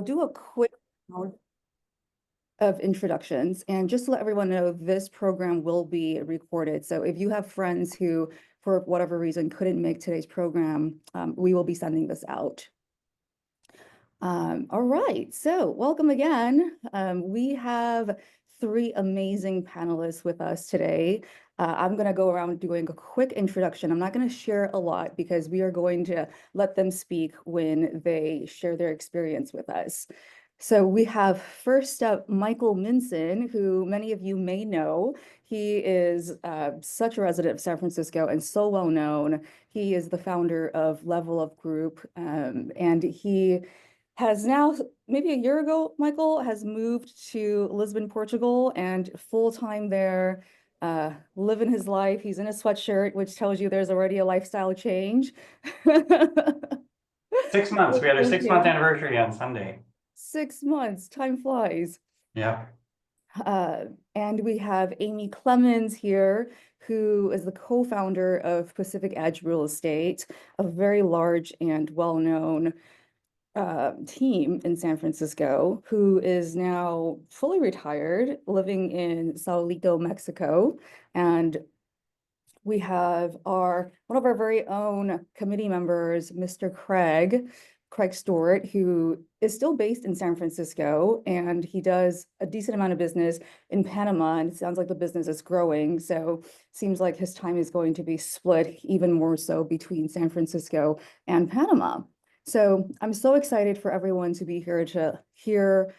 Do a quick round of introductions. And just to let everyone know, this program will be recorded. So if you have friends who, for whatever reason, couldn't make today's program, we will be sending this out. All right, so welcome again. We have three amazing panelists with us today. I'm going to go around doing a quick introduction. I'm not going to share a lot because we are going to let them speak when they share their experience with us. So we have first up Michael Minson, who many of you may know. He is such a resident of San Francisco and so well known. He is the founder of Level Up Group, and he has now, maybe a year ago, Michael has moved to Lisbon, Portugal, and full-time there, living his life. He's in a sweatshirt, which tells you there's already a lifestyle change. 6 months. We had our Thank 6 month you. anniversary on Sunday. 6 months, time flies. Yeah. And we have Amy Clemens here, who is the co-founder of Pacific Edge Real Estate, a very large and well-known team in San Francisco, who is now fully retired, living in Saulito, Mexico. And we have one of our very own committee members, Mr. Craig Stewart, who is still based in San Francisco, and he does a decent amount of business in Panama, and it sounds like the business is growing. So seems like his time is going to be split even more so between San Francisco and Panama. So I'm so excited for everyone to be here to hear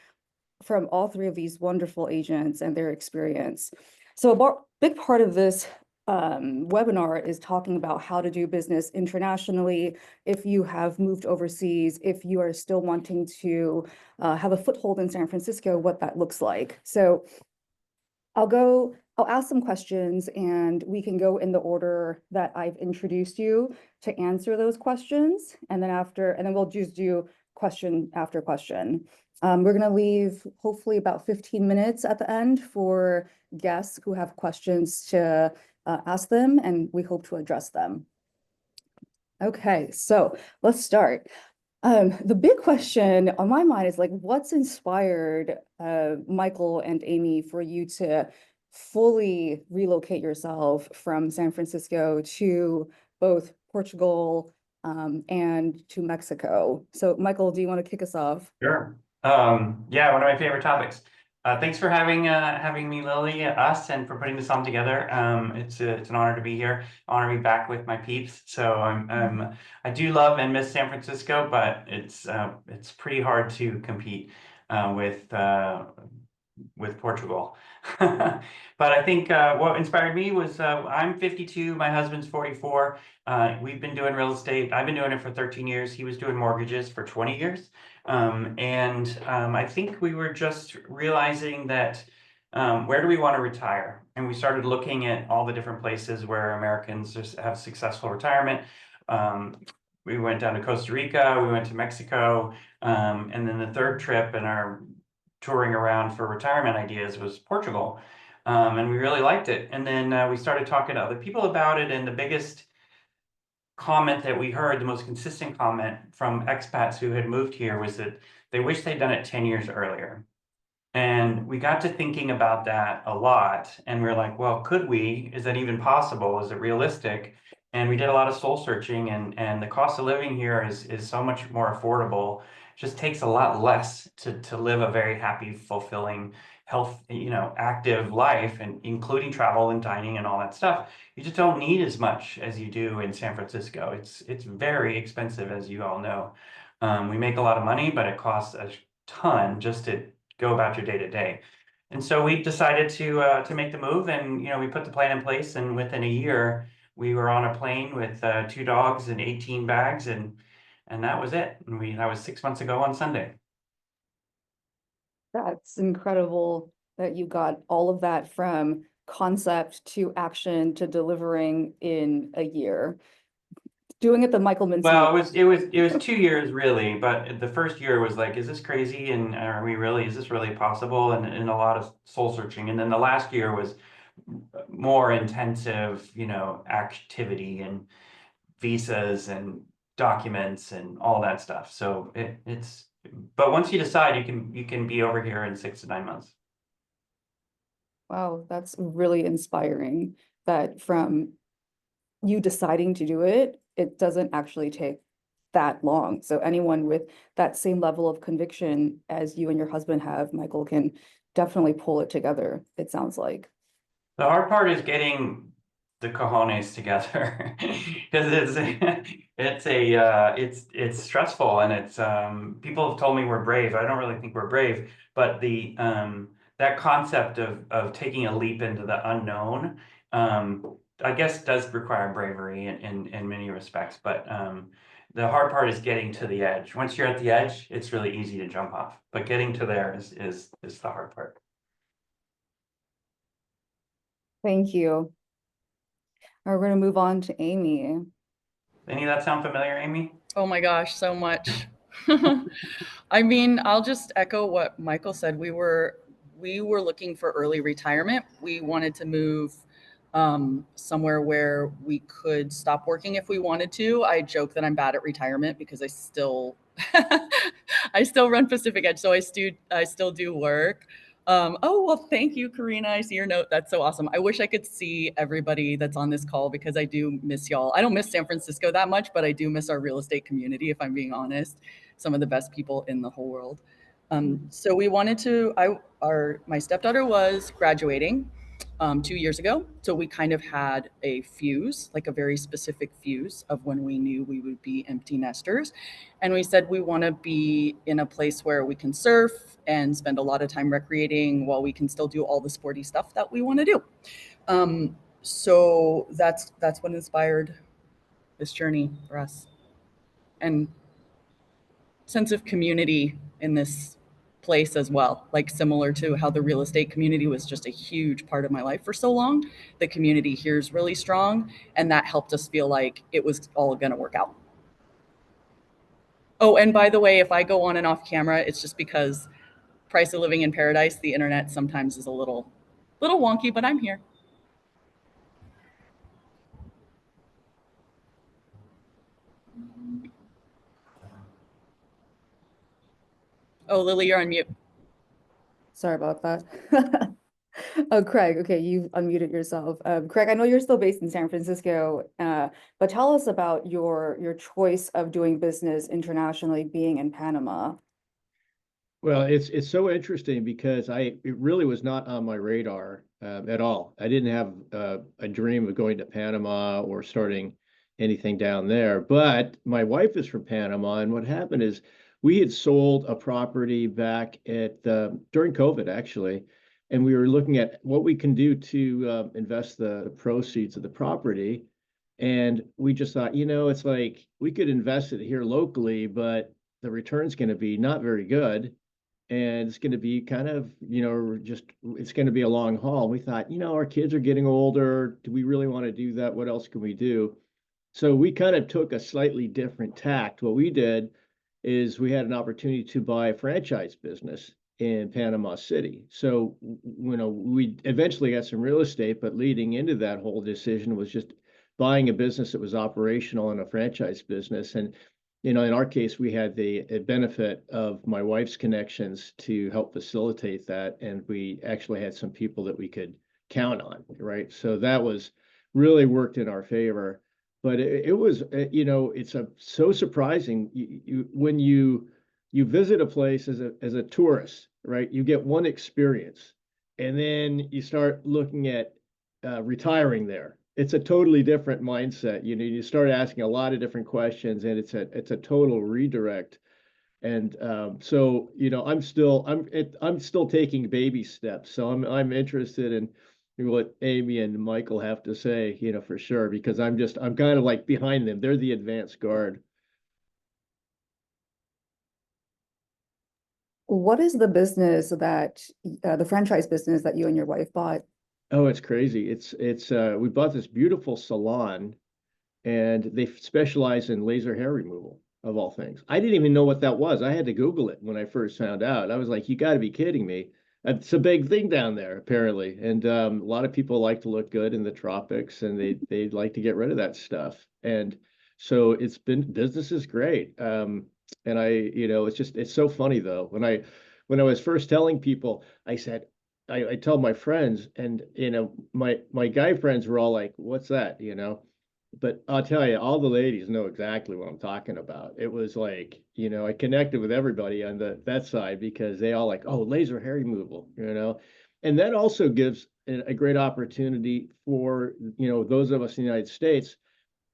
from all three of these wonderful agents and their experience. So a big part of this webinar is talking about how to do business internationally, if you have moved overseas, if you are still wanting to have a foothold in San Francisco, what that looks like. So I'll ask some questions and we can go in the order that I've introduced you to answer those questions. And then we'll just do question after question. We're going to leave hopefully about 15 minutes at the end for guests who have questions to ask them, and we hope to address them. Okay, so let's start. The big question on my mind is like, what's inspired Michael and Amy for you to fully relocate yourself from San Francisco to both Portugal and to Mexico? So Michael, do you want to kick us off? Sure. Yeah, one of my favorite topics. Thanks for having me, Lily, us, and for putting this on together. It's an honor to be here. Honor to be back with my peeps. So I do love and miss San Francisco, but it's pretty hard to compete with Portugal. But I think what inspired me was I'm 52, my husband's 44. We've been doing real estate. I've been doing it for 13 years. He was doing mortgages for 20 years. I think we were just realizing that where do we want to retire? And we started looking at all the different places where Americans just have successful retirement. We went down to Costa Rica, we went to Mexico, and then the third trip in our touring around for retirement ideas was Portugal. And we really liked it. And then we started talking to other people about it. And the biggest comment that we heard, the most consistent comment from expats who had moved here was that they wish they'd done it 10 years earlier. And we got to thinking about that a lot. And we were like, well, could we? Is that even possible? Is it realistic? And we did a lot of soul searching, and the cost of living here is so much more affordable. It just takes a lot less to live a very happy, fulfilling, active life, and including travel and dining and all that stuff. You just don't need as much as you do in San Francisco. It's very expensive, as you all know. We make a lot of money, but it costs a ton just to go about your day to day. And so we decided to make the move, and we put the plan in place, and within a year we were on a plane with 2 dogs and 18 bags, and that was it. And that was 6 months ago on Sunday. That's incredible that you got all of that from concept to action to delivering in a year. Doing it the Michael Minson way. Well, it was 2 years really, but the first year was like, is this crazy? And is this really possible? And a lot of soul searching. And then the last year was more intensive, activity and visas and documents and all that stuff. So But once you decide, you can be over here in 6 to 9 months. Wow, that's really inspiring that from you deciding to do it, it doesn't actually take that long. So anyone with that same level of conviction as you and your husband have, Michael, can definitely pull it together, it sounds like. The hard part is getting the cojones together because it's stressful and it's people have told me we're brave. I don't really think we're brave, but the that concept of taking a leap into the unknown, I guess does require bravery in many respects. But the hard part is getting to the edge. Once you're at the edge, it's really easy to jump off, but getting to there is the hard part. Thank you. We're going to move on to Amy. Any of that sound familiar, Amy? Oh my gosh, so much. I mean, I'll just echo what Michael said. We were looking for early retirement. We wanted to move somewhere where we could stop working if we wanted to. I joke that I'm bad at retirement because I still I still run Pacific Edge, so I still do work. Oh, well, thank you, Karina. I see your note. That's so awesome. I wish I could see everybody that's on this call because I do miss y'all. I don't miss San Francisco that much, but I do miss our real estate community, if I'm being honest. Some of the best people in the whole world. So we wanted to, my stepdaughter was graduating 2 years ago. So we kind of had a fuse, like a very specific fuse of when we knew we would be empty nesters. And we said we want to be in a place where we can surf and spend a lot of time recreating while we can still do all the sporty stuff that we want to do. So that's what inspired this journey for us. And sense of community in this place as well, like similar to how the real estate community was just a huge part of my life for so long. The community here is really strong, and that helped us feel like it was all going to work out. Oh, and by the way, if I go on and off camera, it's just because price of living in paradise, the internet sometimes is a little wonky, but I'm here. Oh, Lily, you're on mute. Sorry about that. Oh, Craig, okay, you unmuted yourself. Craig, I know you're still based in San Francisco, but tell us about your choice of doing business internationally being in Panama. Well, it's so interesting because it really was not on my radar at all. I didn't have a dream of going to Panama or starting anything down there. But my wife is from Panama, and what happened is we had sold a property back at during COVID actually, and we were looking at what we can do to invest the proceeds of the property. And we just thought, it's like we could invest it here locally, but the return's going to be not very good, and it's going to be kind of, it's going to be a long haul. We thought, our kids are getting older. Do we really want to do that? What else can we do? So we kind of took a slightly different tact. What we did is we had an opportunity to buy a franchise business in Panama City. So, we eventually got some real estate, but leading into that whole decision was just buying a business that was operational and a franchise business. And in our case, we had the benefit of my wife's connections to help facilitate that. And we actually had some people that we could count on, right? So that was really worked in our favor. But it was, it's so surprising when you visit a place as a tourist, right? You get one experience, and then you start looking at retiring there. It's a totally different mindset. You start asking a lot of different questions, and it's a total redirect. And so I'm still taking baby steps. So I'm interested in what Amy and Michael have to say, for sure, because I'm kind of like behind them. They're the advanced guard. What is the business the franchise business that you and your wife bought? Oh, it's crazy. It's we bought this beautiful salon, and they specialize in laser hair removal of all things. I didn't even know what that was. I had to Google it when I first found out. I was like, you got to be kidding me. It's a big thing down there, apparently. And a lot of people like to look good in the tropics, and they like to get rid of that stuff. And so business is great. And it's so funny though. When I was first telling people, I said, I tell my friends, and my guy friends were all like, "What's that?" But I'll tell you, all the ladies know exactly what I'm talking about. It was like, I connected with everybody on that side because they all like, oh, laser hair removal. And that also gives a great opportunity for, those of us in the United States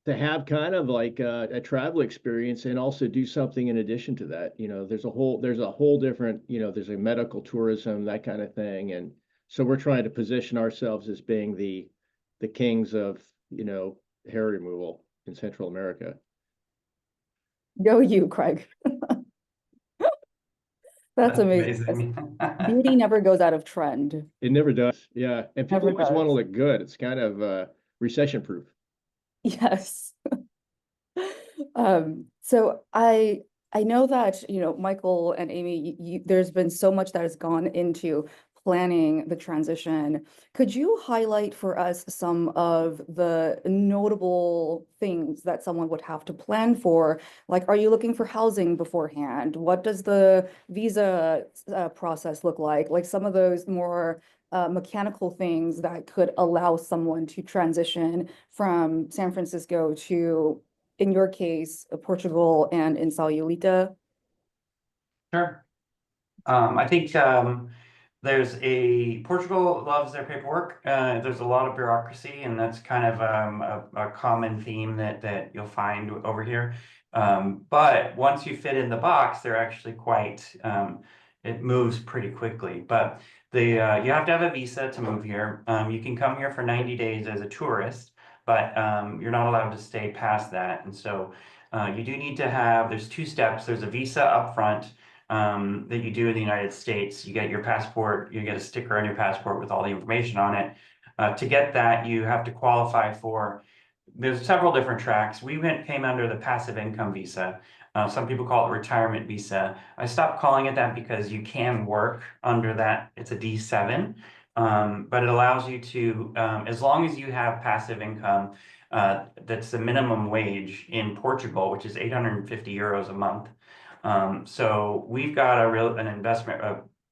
to have kind of like a travel experience and also do something in addition to that. There's a whole different, there's a medical tourism, that kind of thing. And so we're trying to position ourselves as being the kings of, hair removal in Central America. Go you, Craig. That's That's amazing. amazing. Beauty never goes out of trend. It never does. Yeah. And people Never always want to does. look good. It's kind of recession proof. Yes. So I know that, Michael and Amy, there's been so much that has gone into planning the transition. Could you highlight for us some of the notable things that someone would have to plan for? Like, are you looking for housing beforehand? What does the visa process look like? Like some of those more mechanical things that could allow someone to transition from San Francisco to, in your case, Portugal and in Sayulita? Sure. I think Portugal loves their paperwork. There's a lot of bureaucracy, and that's kind of a common theme that you'll find over here. But once you fit in the box, they're actually it moves pretty quickly. But you have to have a visa to move here. You can come here for 90 days as a tourist, but you're not allowed to stay past that. And so you do need to there's 2 steps. There's a visa up front that you do in the United States. You get your passport, you get a sticker on your passport with all the information on it. To get that, you have to qualify there's several different tracks. Came under the passive income visa. Some people call it retirement visa. I stopped calling it that because you can work under that. It's a D7, but it allows you to, as long as you have passive income, that's the minimum wage in Portugal, which is 850 euros a month. So we've got an investment,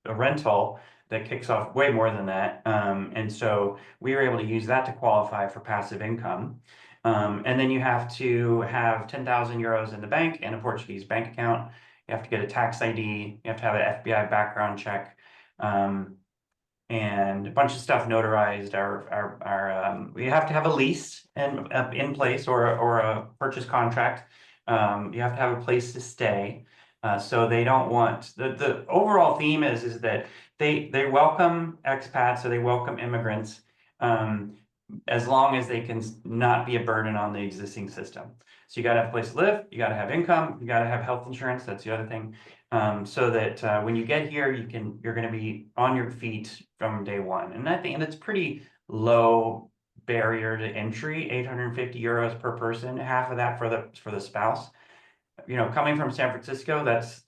a rental that kicks off way more than that. And so we were able to use that to qualify for passive income. And then you have to have 10,000 euros in the bank and a Portuguese bank account. You have to get a tax ID. You have to have an FBI background check. And a bunch of stuff notarized. We have to have a lease in place or a purchase contract. You have to have a place to stay. So they don't want the overall theme is that they welcome expats or they welcome immigrants as long as they can not be a burden on the existing system. So you got to have a place to live, you got to have income, you got to have health insurance. That's the other thing. So that when you get here, you're going to be on your feet from day one. And I think that's pretty low barrier to entry, 850 euros per person, half of that for the spouse. Coming from San Francisco, that's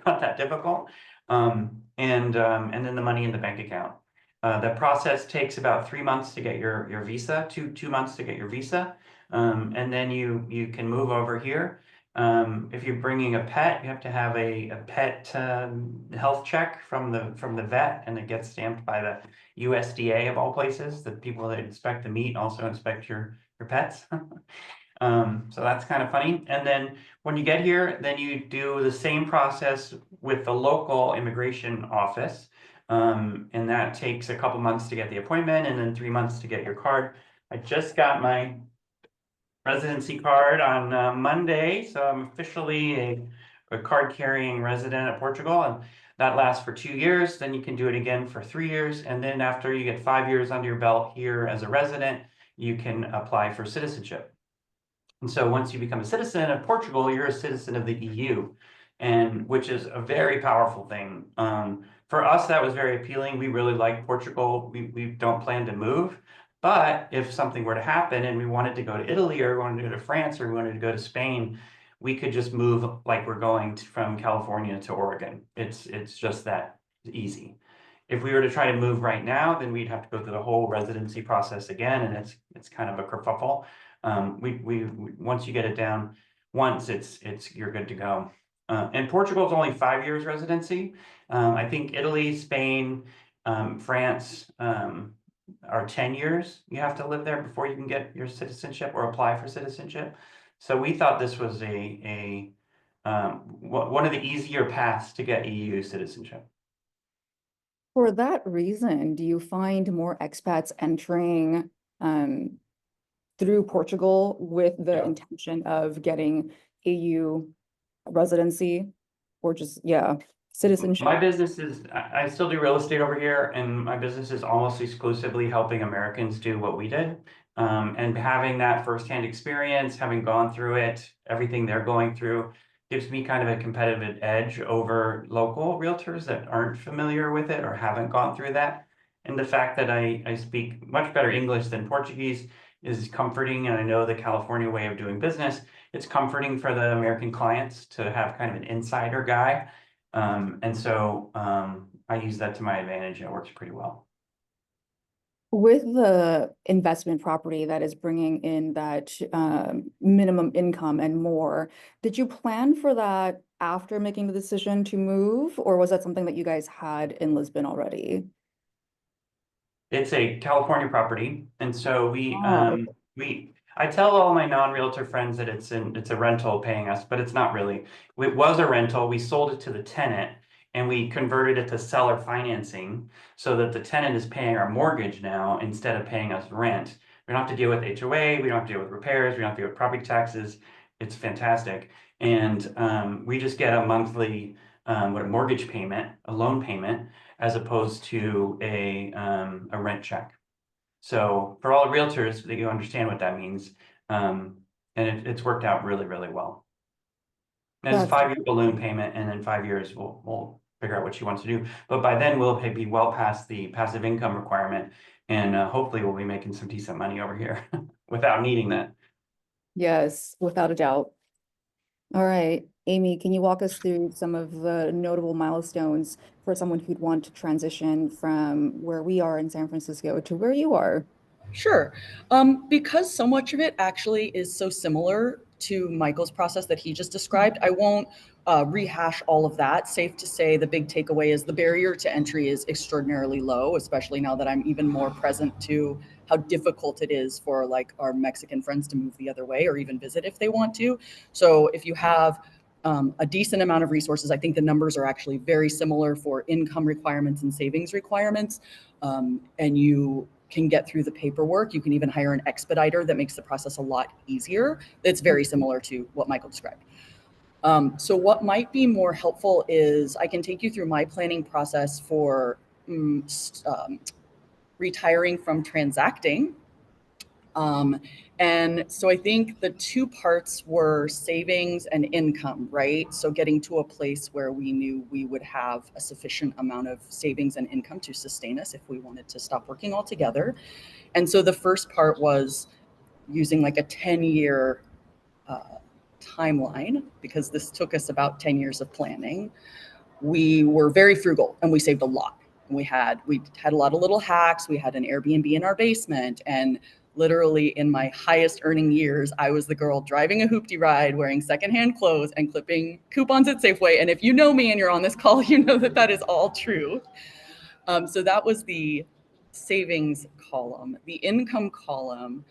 not that difficult. And then the money in the bank account. The process takes about 3 months to get your visa, 2 months to get your visa. And then you can move over here. If you're bringing a pet, you have to have a pet health check from the vet, and it gets stamped by the USDA of all places. The people that inspect the meat also inspect your pets. So that's kind of funny. And then when you get here, then you do the same process with the local immigration office. And that takes a couple months to get the appointment and then 3 months to get your card. I just got my residency card on Monday, so I'm officially a card-carrying resident of Portugal, and that lasts for 2 years. Then you can do it again for 3 years, and then after you get 5 years under your belt here as a resident, you can apply for citizenship. And so once you become a citizen of Portugal, you're a citizen of the EU, and which is a very powerful thing. For us, that was very appealing. We really like Portugal. We don't plan to move. But if something were to happen and we wanted to go to Italy or we wanted to go to France or we wanted to go to Spain, we could just move like we're going from California to Oregon. It's just that easy. If we were to try to move right now, then we'd have to go through the whole residency process again, and it's kind of a kerfuffle. Once you get it down, you're good to go. And Portugal is only 5 years residency. I think Italy, Spain, France are 10 years. You have to live there before you can get your citizenship or apply for citizenship. So we thought this was one of the easier paths to get EU citizenship. For that reason, do you find more expats entering through Portugal with the Yeah. intention of getting EU residency or just, yeah, citizenship? My business is, I still do real estate over here, and my business is almost exclusively helping Americans do what we did. And having that firsthand experience, having gone through it, everything they're going through, gives me kind of a competitive edge over local realtors that aren't familiar with it or haven't gone through that. And the fact that I speak much better English than Portuguese is comforting, and I know the California way of doing business. It's comforting for the American clients to have kind of an insider guy. And so I use that to my advantage, and it works pretty well. With the investment property that is bringing in that minimum income and more, did you plan for that after making the decision to move, or was that something that you guys had in Lisbon already? It's a California property, and so Oh, I tell all my non-realtor friends that it's a rental paying us, but it's not really. It was a rental. We sold it to the tenant, and we converted it to seller financing so that the tenant is paying our mortgage now instead of paying us rent. We don't have to deal with HOA. We don't have to deal with repairs. We don't have to deal with property taxes. It's fantastic, and we just get a monthly a mortgage payment, a loan payment, as opposed to a rent check. So for all the realtors, that you understand what that means. And it's worked out really, really well. And it's a that's 5-year balloon payment, and in 5 years we'll figure out what she wants to do. But by then we'll be well past the passive income requirement, and hopefully we'll be making some decent money over here without needing that. yes, without a doubt. All right, Amy, can you walk us through some of the notable milestones for someone who'd want to transition from where we are in San Francisco to where you are? Sure. Because so much of it actually is so similar to Michael's process that he just described, I won't rehash all of that. Safe to say the big takeaway is the barrier to entry is extraordinarily low, especially now that I'm even more present to how difficult it is for like our Mexican friends to move the other way or even visit if they want to. So if you have a decent amount of resources, I think the numbers are actually very similar for income requirements and savings requirements. And you can get through the paperwork. You can even hire an expediter that makes the process a lot easier. It's very similar to what Michael described. So what might be more helpful is I can take you through my planning process for retiring from transacting. And so I think the two parts were savings and income, right? So getting to a place where we knew we would have a sufficient amount of savings and income to sustain us if we wanted to stop working altogether. And so the first part was using like a 10-year timeline, because this took us about 10 years of planning. We were very frugal and we saved a lot. We had a lot of little hacks. We had an Airbnb in our basement, and literally in my highest earning years, I was the girl driving a hoopty ride, wearing secondhand clothes and clipping coupons at Safeway. And if you know me and you're on this call, you know that that is all true. So that was the savings column. The income column,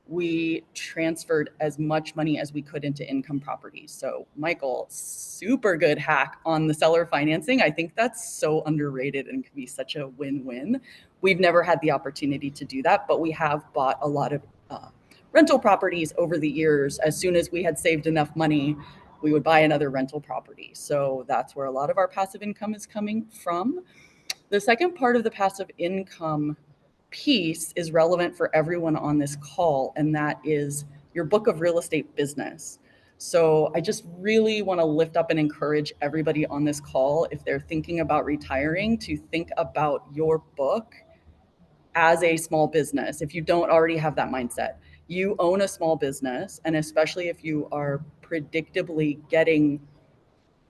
we transferred as much money as we could into income properties. So Michael, super good hack on the seller financing. I think that's so underrated and can be such a win-win. We've never had the opportunity to do that, but we have bought a lot of rental properties over the years. As soon as we had saved enough money, we would buy another rental property. So that's where a lot of our passive income is coming from. The second part of the passive income piece is relevant for everyone on this call, and that is your book of real estate business. So I just really want to lift up and encourage everybody on this call, if they're thinking about retiring, to think about your book as a small business. If you don't already have that mindset, you own a small business, and especially if you are predictably getting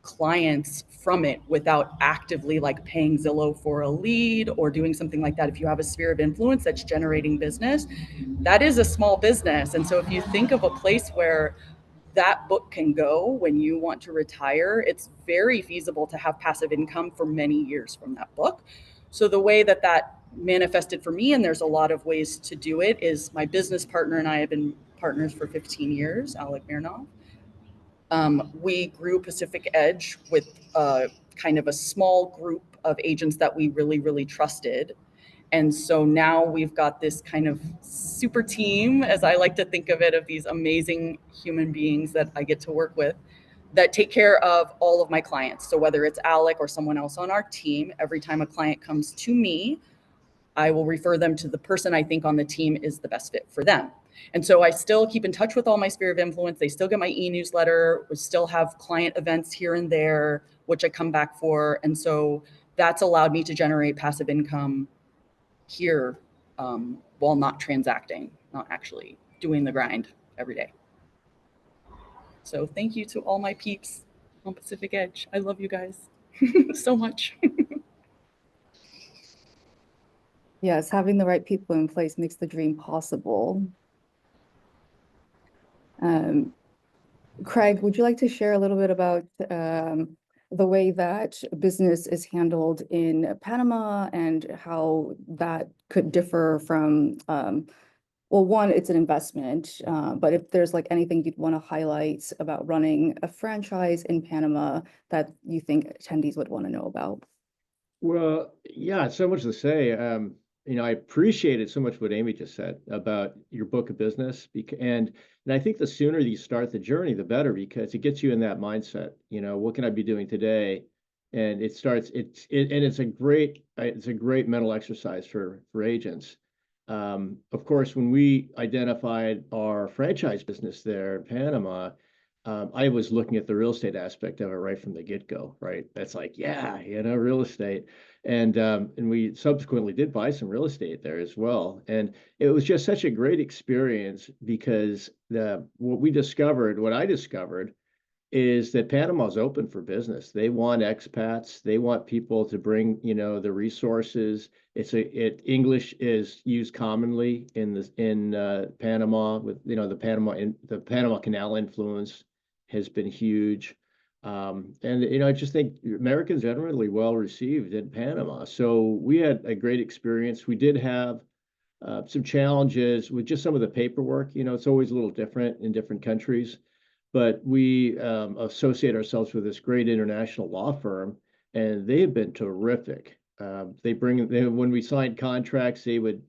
clients from it without actively like paying Zillow for a lead or doing something like that. If you have a sphere of influence that's generating business, that is a small business. And so if you think of a place where that book can go when you want to retire, it's very feasible to have passive income for many years from that book. So the way that that manifested for me, and there's a lot of ways to do it, is my business partner and I have been partners for 15 years, Alec Mirnov. We grew Pacific Edge with kind of a small group of agents that we really, really trusted. And so now we've got this kind of super team, as I like to think of it, of these amazing human beings that I get to work with that take care of all of my clients. So whether it's Alec or someone else on our team, every time a client comes to me, I will refer them to the person I think on the team is the best fit for them. And so I still keep in touch with all my sphere of influence. They still get my e-newsletter. We still have client events here and there, which I come back for. And so that's allowed me to generate passive income here while not transacting, not actually doing the grind every day. So thank you to all my peeps on Pacific Edge. I love you guys so much. Yes, having the right people in place makes the dream possible. Craig, would you like to share a little bit about the way that business is handled in Panama and how that could differ from, well, one, it's an investment, but if there's like anything you'd want to highlight about running a franchise in Panama that you think attendees would want to know about? Well, yeah, so much to say. I appreciated so much what Amy just said about your book of business, and I think the sooner you start the journey, the better, because it gets you in that mindset. What can I be doing today? And it's a great mental exercise for agents. Of course, when we identified our franchise business there in Panama, I was looking at the real estate aspect of it right from the get-go, right? That's like, yeah, real estate. And we subsequently did buy some real estate there as well. And it was just such a great experience because what I discovered is that Panama's open for business. They want expats. They want people to bring, the resources. English is used commonly in Panama with, the Panama Canal influence has been huge. And I just think Americans generally well received in Panama. So we had a great experience. We did have some challenges with just some of the paperwork. It's always a little different in different countries, but we associate ourselves with this great international law firm, and they have been terrific. When we signed contracts, they would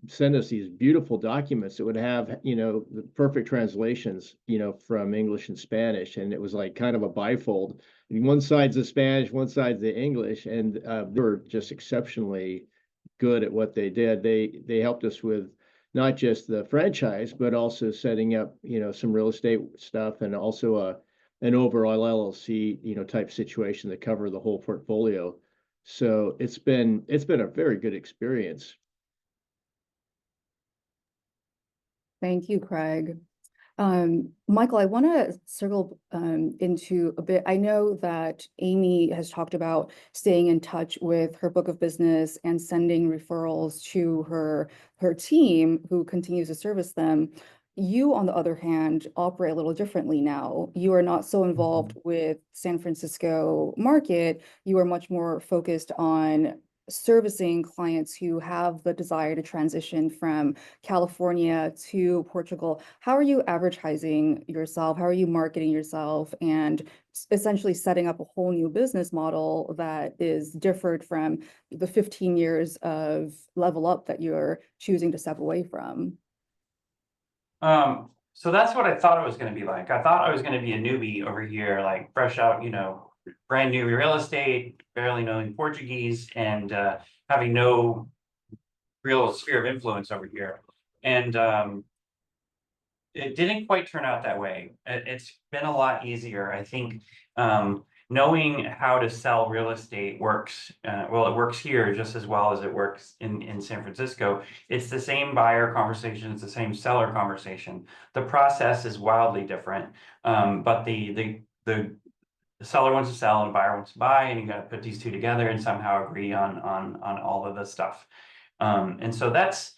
send us these beautiful documents that would have, the perfect translations, from English and Spanish. And it was like kind of a bifold. One side's the Spanish, one side's the English. And they were just exceptionally good at what they did. They helped us with not just the franchise, but also setting up, some real estate stuff, and also an overall LLC, type situation that cover the whole portfolio. So it's been a very good experience. Thank you, Craig. Michael, I want to circle into a bit. I know that Amy has talked about staying in touch with her book of business and sending referrals to her team who continues to service them. You, on the other hand, operate a little differently now. You are not so involved with San Francisco market. You are much more focused on servicing clients who have the desire to transition from California to Portugal. How are you advertising yourself? How are you marketing yourself and essentially setting up a whole new business model that is different from the 15 years of level up that you're choosing to step away from? So that's what I thought it was going to be like. I thought I was going to be a newbie over here, like fresh out, brand new real estate, barely knowing Portuguese, and having no real sphere of influence over here. And it didn't quite turn out that way. It's been a lot easier. I think knowing how to sell real estate works. Well, it works here just as well as it works in San Francisco. It's the same buyer conversation. It's the same seller conversation. The process is wildly different, but the seller wants to sell and the buyer wants to buy, and you got to put these two together and somehow agree on all of the stuff. And so that's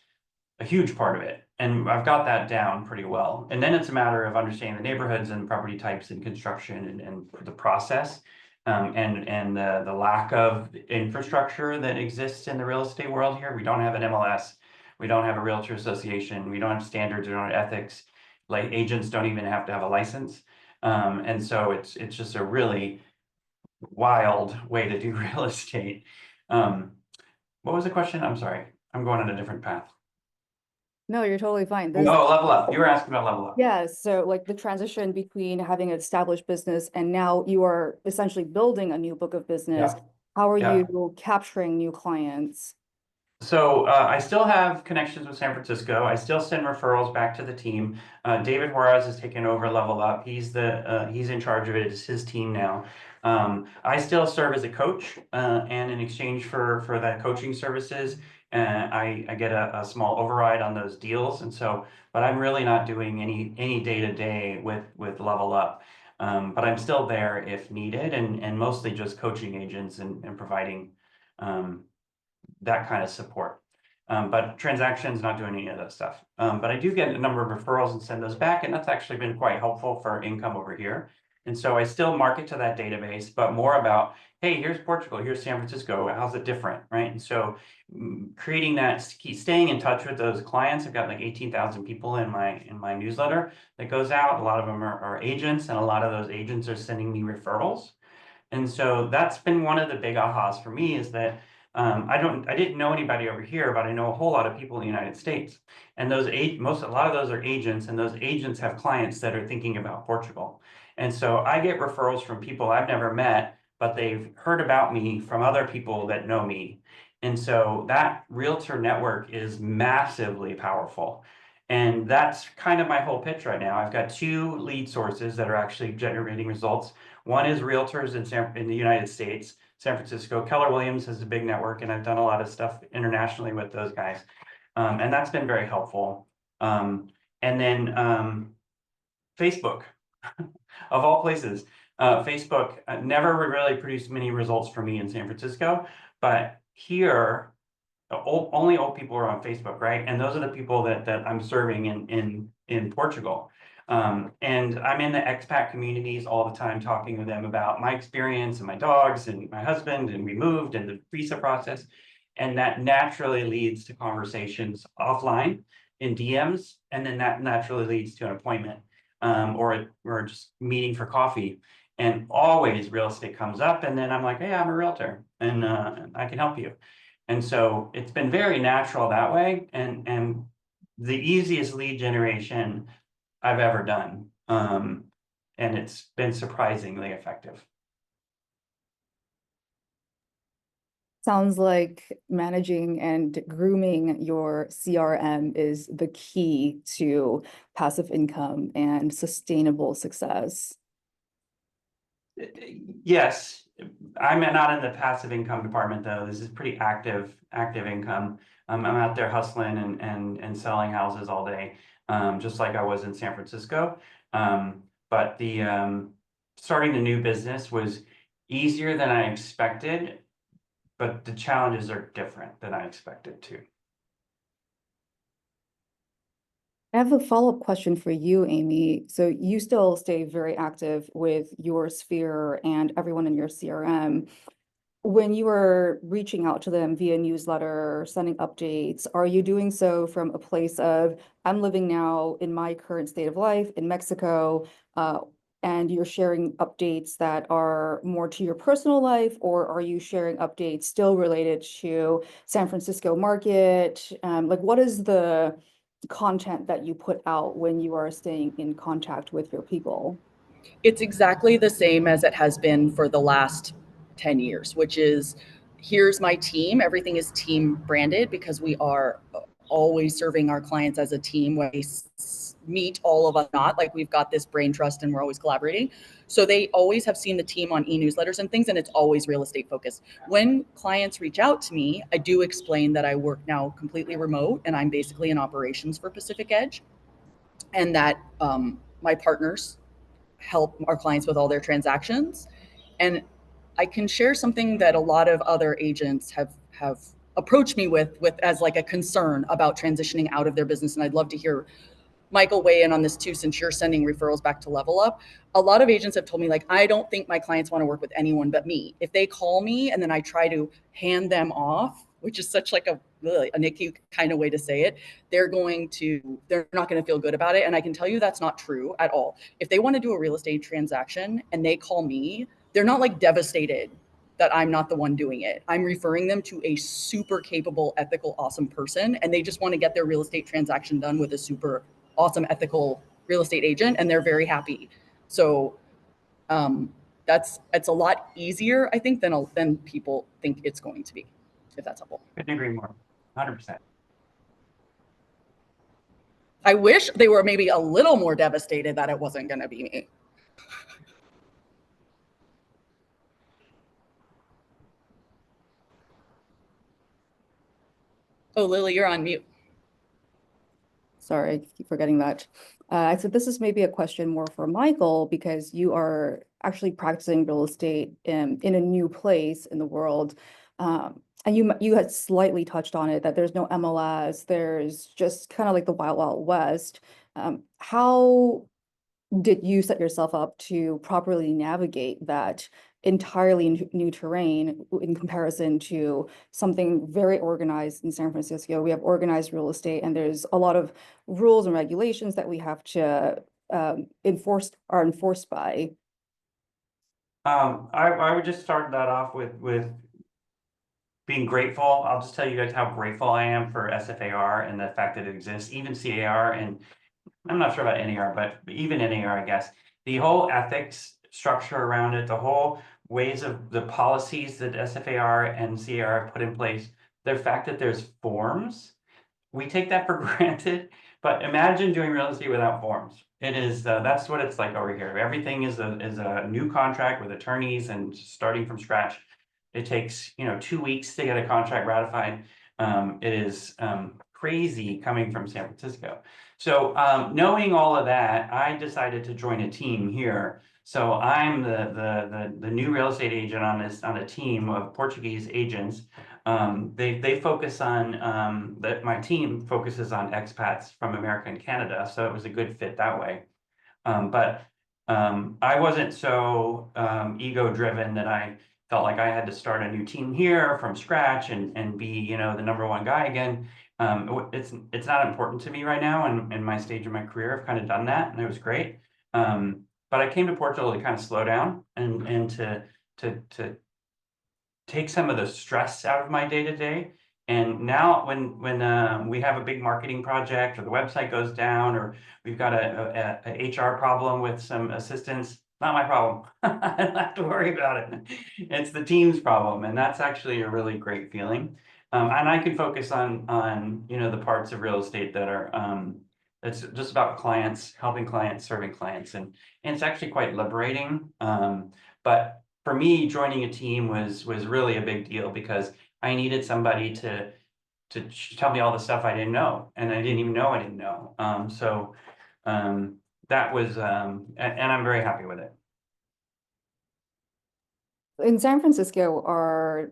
a huge part of it. And I've got that down pretty well. And then it's a matter of understanding the neighborhoods and property types and construction and the process. And the lack of infrastructure that exists in the real estate world here. We don't have an MLS. We don't have a realtor association. We don't have standards. We don't have ethics. Like agents don't even have to have a license. And so it's just a really wild way to do real estate. What was the question? I'm sorry. I'm going on a different path. No, you're totally fine. Oh, level up. You were asking about level up. Yeah, so like the transition between having an established business and now you are essentially building a new book of business. Yeah. How are Yeah. you capturing new clients? So I still have connections with San Francisco. I still send referrals back to the team. David Juarez has taken over Level Up. He's in charge of it. It's his team now. I still serve as a coach, and in exchange for that coaching services, I get a small override on those deals. And so, but I'm really not doing any day to day with Level Up. But I'm still there if needed, and mostly just coaching agents and providing that kind of support. But transactions, not doing any of that stuff. But I do get a number of referrals and send those back, and that's actually been quite helpful for income over here. And so I still market to that database, but more about, hey, here's Portugal, here's San Francisco, how's it different, right? And so creating that, staying in touch with those clients. I've got like 18,000 people in my newsletter that goes out. A lot of them are agents, and a lot of those agents are sending me referrals. And so that's been one of the big ahas for me, is that I didn't know anybody over here, but I know a whole lot of people in the United States. And a lot of those are agents, and those agents have clients that are thinking about Portugal. And so I get referrals from people I've never met, but they've heard about me from other people that know me. And so that realtor network is massively powerful. And that's kind of my whole pitch right now. I've got 2 lead sources that are actually generating results. One is Realtors in the United States, San Francisco. Keller Williams has a big network, and I've done a lot of stuff internationally with those guys. And that's been very helpful. And then Facebook, of all places. Facebook never really produced many results for me in San Francisco, but here, only old people are on Facebook, right? And those are the people that I'm serving in Portugal. And I'm in the expat communities all the time, talking with them about my experience and my dogs and my husband, and we moved and the visa process. And that naturally leads to conversations offline in DMs. And then that naturally leads to an appointment or just meeting for coffee. And always real estate comes up. And then I'm like, hey, I'm a realtor and I can help you. And so it's been very natural that way. And the easiest lead generation I've ever done. And it's been surprisingly effective. Sounds like managing and grooming your CRM is the key to passive income and sustainable success. Yes, I'm not in the passive income department though. This is pretty active income. I'm out there hustling and selling houses all day, just like I was in San Francisco. But the starting the new business was easier than I expected, but the challenges are different than I expected too. I have a follow-up question for you, Amy. So you still stay very active with your sphere and everyone in your CRM. When you are reaching out to them via newsletter, sending updates, are you doing so from a place of, I'm living now in my current state of life in Mexico, and you're sharing updates that are more to your personal life, or are you sharing updates still related to San Francisco market? Like, what is the content that you put out when you are staying in contact with your people? It's exactly the same as it has been for the last 10 years, which is, here's my team. Everything is team branded because we are always serving our clients as a team. When we meet, all of us not, like we've got this brain trust and we're always collaborating. So they always have seen the team on e-newsletters and things, and it's always real estate focused. When clients reach out to me, I do explain that I work now completely remote and I'm basically in operations for Pacific Edge, and that my partners help our clients with all their transactions. And I can share something that a lot of other agents have approach me with as like a concern about transitioning out of their business. And I'd love to hear Michael weigh in on this too, since you're sending referrals back to Level Up. A lot of agents have told me, like, I don't think my clients want to work with anyone but me. If they call me and then I try to hand them off, which is such like a NICU kind of way to say it, they're not going to feel good about it. And I can tell you that's not true at all. If they want to do a real estate transaction and they call me, they're not like devastated that I'm not the one doing it. I'm referring them to a super capable, ethical, awesome person, and they just want to get their real estate transaction done with a super awesome, ethical real estate agent, and they're very happy. So it's a lot easier, I think, than people think it's going to be, if that's helpful. Couldn't agree more. 100%. I wish they were maybe a little more devastated that it wasn't going to be me. Oh, Lily, you're on mute. Sorry, I keep forgetting that. I said this is maybe a question more for Michael, because you are actually practicing real estate in a new place in the world. And you had slightly touched on it, that there's no MLS, there's just kind of like the wild, wild west. How did you set yourself up to properly navigate that entirely new terrain in comparison to something very organized in San Francisco? We have organized real estate, and there's a lot of rules and regulations that we have to enforced by. I would just start that off with being grateful. I'll just tell you guys how grateful I am for SFAR and the fact that it exists, even CAR, and I'm not sure about NAR, but even NAR, I guess. The whole ethics structure around it, the whole ways of the policies that SFAR and CAR have put in place, the fact that there's forms, we take that for granted, but imagine doing real estate without forms. It is, that's what it's like over here. Everything is a new contract with attorneys and starting from scratch. It takes, 2 weeks to get a contract ratified. It is crazy coming from San Francisco. So knowing all of that, I decided to join a team here. So I'm the new real estate agent on a team of Portuguese agents. They focus on my team focuses on expats from America and Canada, so it was a good fit that way. But I wasn't so ego driven that I felt like I had to start a new team here from scratch and be the number one guy again. It's not important to me right now, and in my stage of my career, I've kind of done that, and it was great. But I came to Portugal to kind of slow down and to take some of the stress out of my day to day. And now when we have a big marketing project, or the website goes down, or we've got a HR problem with some assistants, not my problem. I don't have to worry about it. It's the team's problem, and that's actually a really great feeling. And I can focus on the parts of real estate that are it's just about clients, helping clients, serving clients, and it's actually quite liberating. But for me, joining a team was really a big deal, because I needed somebody to tell me all the stuff I didn't know, and I didn't even know I didn't know. So that was, and I'm very happy with it. In San Francisco,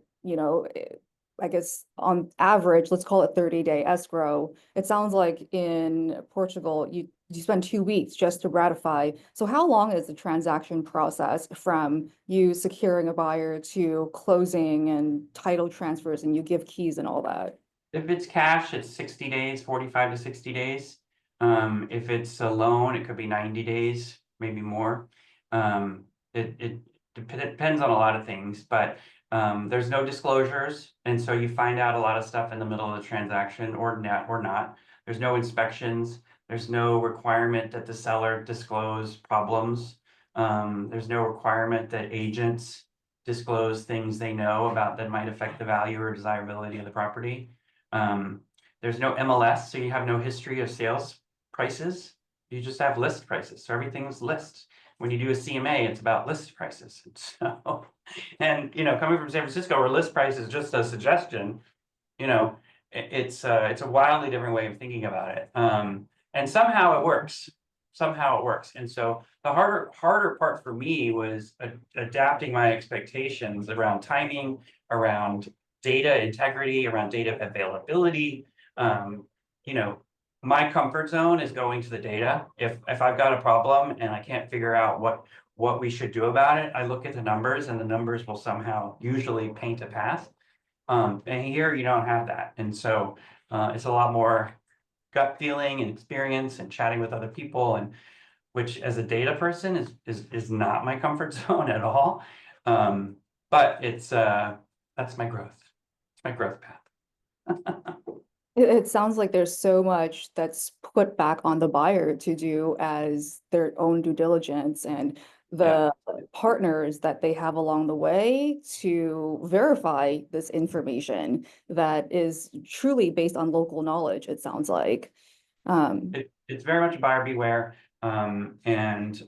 I guess on average, let's call it 30-day escrow. It sounds like in Portugal, you spend 2 weeks just to ratify. So how long is the transaction process from you securing a buyer to closing and title transfers, and you give keys and all that? If it's cash, it's 60 days, 45 to 60 days. If it's a loan, it could be 90 days, maybe more. It depends on a lot of things, but there's no disclosures, and so you find out a lot of stuff in the middle of the transaction, or not. There's no inspections. There's no requirement that the seller disclose problems. There's no requirement that agents disclose things they know about that might affect the value or desirability of the property. There's no MLS, so you have no history of sales prices. You just have list prices, so everything's list. When you do a CMA, it's about list prices. So, and coming from San Francisco, where list price is just a suggestion, it's a wildly different way of thinking about it. And somehow it works. And so the harder part for me was adapting my expectations around timing, around data integrity, around data availability. You know, my comfort zone is going to the data. If I've got a problem and I can't figure out what we should do about it, I look at the numbers, and the numbers will somehow usually paint a path. And here you don't have that. And so it's a lot more gut feeling and experience and chatting with other people, and which as a data person is not my comfort zone at all. But it's that's my growth. It's my growth path. It sounds like there's so much that's put back on the buyer to do as their own due diligence and the partners that they have along the way to verify this information that is truly based on local knowledge, it sounds like. It's very much a buyer beware. That's